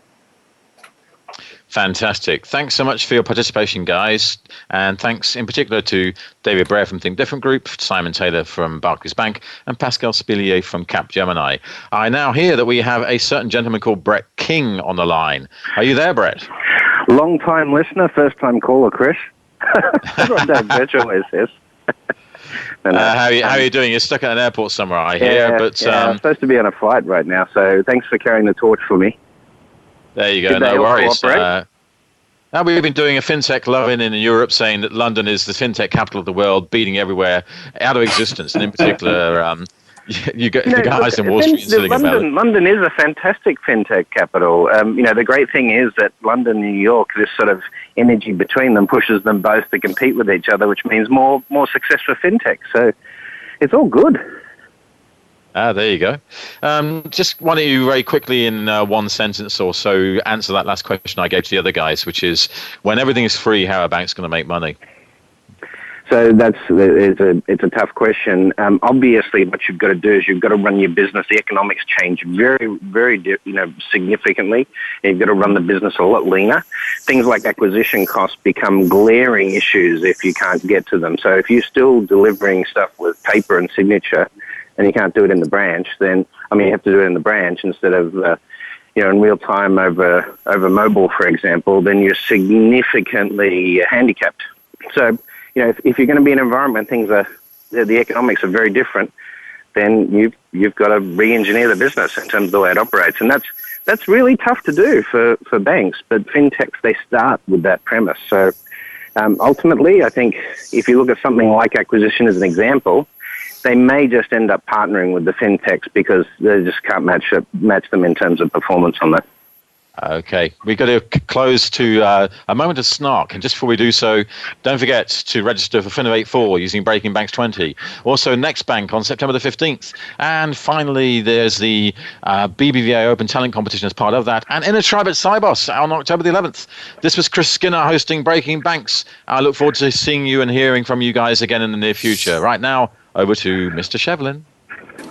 Fantastic. Thanks so much for your participation, guys. And thanks in particular to David Brear from Think Different Group, Simon Taylor from Barclays Bank, and Pascal Spelier from Capgemini. I now hear that we have a certain gentleman called Brett King on the line. Are you there, Brett? Long-time listener, first-time caller, Chris. Don't virtual is this. How are you doing? You're stuck at an airport somewhere, I hear. I'm supposed to be on a flight right now, so thanks for carrying the torch for me. There you go, no worries. Now we've been doing a FinTech love-in in Europe, saying that London is the FinTech capital of the world, beating everywhere out of existence, and in particular You got the guys in Wall Street sitting about it. London is a fantastic fintech capital. The great thing is that London and New York, this sort of energy between them pushes them both to compete with each other, which means more success for fintech. So it's all good. There you go. Just why don't you very quickly in one sentence or so answer that last question I gave to the other guys, which is when everything is free, how are banks going to make money? So it's a tough question. Obviously, what you've got to do is you've got to run your business. The economics change very, very significantly. And you've got to run the business a lot leaner. Things like acquisition costs become glaring issues if you can't get to them. So if you're still delivering stuff with paper and signature, and you can't do it in the branch, then you have to do it in the branch instead of in real time over mobile, for example. Then you're significantly handicapped. So if you're going to be in an environment things are the economics are very different, then you've got to re-engineer the business in terms of the way it operates, and that's really tough to do for banks. But fintechs, they start with that premise. So ultimately, I think if you look at something like acquisition as an example, they may just end up partnering with the fintechs because they just can't match them in terms of performance on that. Okay, we've got to close to a moment of snark. And just before we do so, don't forget to register for FinTech 4 using Breaking Banks 20. Also, Next Bank on September the 15th. And finally, there's the BBVA Open Talent Competition as part of that. And Inner Tribe at Cybos on October the 11th. This was Chris Skinner hosting Breaking Banks. I look forward to seeing you and hearing from you guys again in the near future. Right now, over to Mr. Shevlin.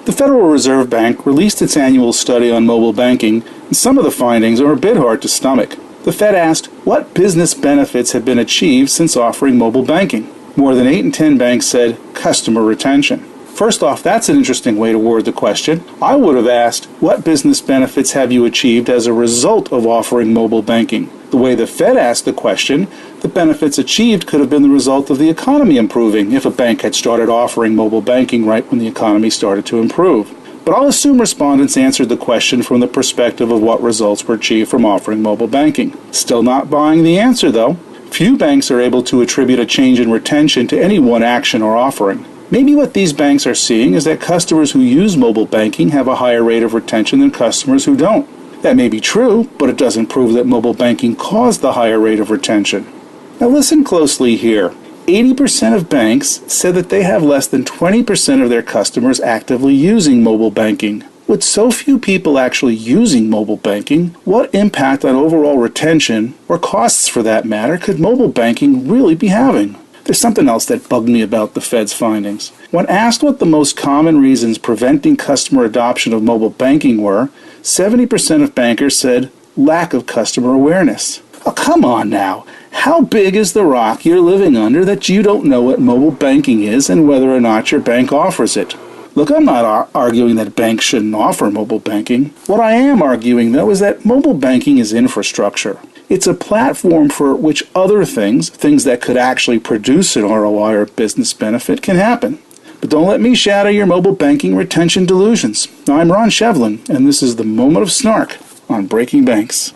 The Federal Reserve Bank released its annual study on mobile banking, and some of the findings are a bit hard to stomach. The Fed asked what business benefits have been achieved since offering mobile banking. More than 8 in 10 banks said customer retention. First off, that's an interesting way to word the question. I would have asked, what business benefits have you achieved as a result of offering mobile banking? The way the Fed asked the question, the benefits achieved could have been the result of the economy improving if a bank had started offering mobile banking right when the economy started to improve. But I'll assume respondents answered the question from the perspective of what results were achieved from offering mobile banking. Still not buying the answer, though. Few banks are able to attribute a change in retention to any one action or offering. Maybe what these banks are seeing is that customers who use mobile banking have a higher rate of retention than customers who don't. That may be true, but it doesn't prove that mobile banking caused the higher rate of retention. Now listen closely here. 80% of banks said that they have less than 20% of their customers actively using mobile banking. With so few people actually using mobile banking, what impact on overall retention, or costs for that matter, could mobile banking really be having? There's something else that bugged me about the Fed's findings. When asked what the most common reasons preventing customer adoption of mobile banking were, 70% of bankers said lack of customer awareness. Oh, come on now. How big is the rock you're living under that you don't know what mobile banking is and whether or not your bank offers it? Look, I'm not arguing that banks shouldn't offer mobile banking. What I am arguing, though, is that mobile banking is infrastructure. It's a platform for which other things that could actually produce an ROI or business benefit, can happen. But don't let me shatter your mobile banking retention delusions. I'm Ron Shevlin, and this is the Moment of Snark on Breaking Banks.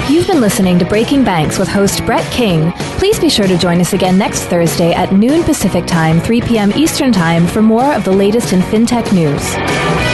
You've been listening to Breaking Banks with host Brett King. Please be sure to join us again next Thursday at noon Pacific Time, 3 p.m. Eastern Time for more of the latest in FinTech news.